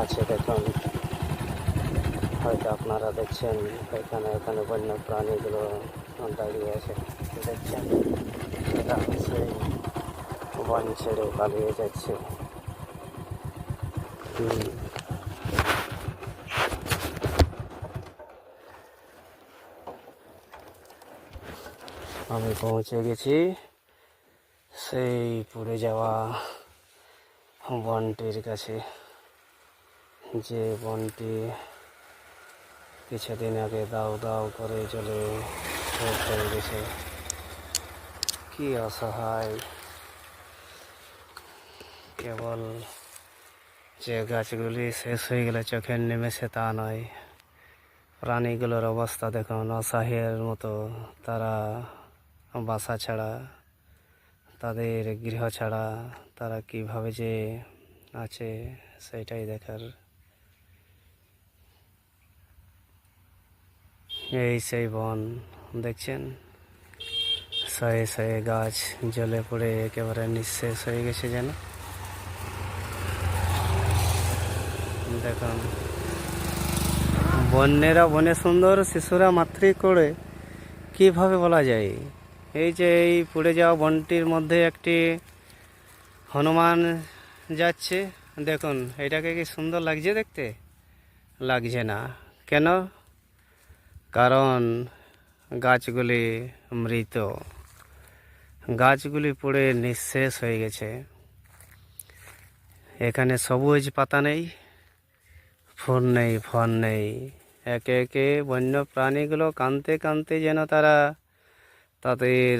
আছে দেখুন, হয়তো আপনারা দেখছেন এখানে এখানে বন্য প্রাণীগুলো দাঁড়িয়ে আছে দেখছেন, এরা সেই বন ছেড়ে পালিয়ে যাচ্ছে। আমি পৌঁছে গেছি সেই পুড়ে যাওয়া বনটির কাছে, যে বনটি কিছুদিন আগে দাউ দাউ করে চলে শেষ হয়ে গেছে। কি অসহায়! কেবল যে গাছগুলি শেষ হয়ে গেলে চোখের নিমেষে তা নয়, প্রাণীগুলোর অবস্থা দেখুন, অসহায়ের মতো। তারা বাসা ছাড়া, তাদের গৃহ ছাড়া তারা কিভাবে যে আছে সেটাই দেখার। এই সেই বন দেখছেন, শয়ে শয়ে গাছ জ্বলে পড়ে একেবারে নিঃশেষ হয়ে গেছে যেন। দেখুন, বন্যেরা বনে সুন্দর, শিশুরা মাতৃ করে, কিভাবে বলা যায়। এই যে এই পুড়ে যাওয়া বনটির মধ্যে একটি হনুমান যাচ্ছে দেখুন, এটাকে কি সুন্দর লাগছে দেখতে? লাগছে না। কেন? কারণ গাছগুলি মৃত, গাছগুলি পুড়ে নিঃশেষ হয়ে গেছে। এখানে সবুজ পাতা নেই, ফুল নেই, ফল নেই। একে একে বন্য প্রাণীগুলো কাঁদতে কাঁদতে যেন তারা তাদের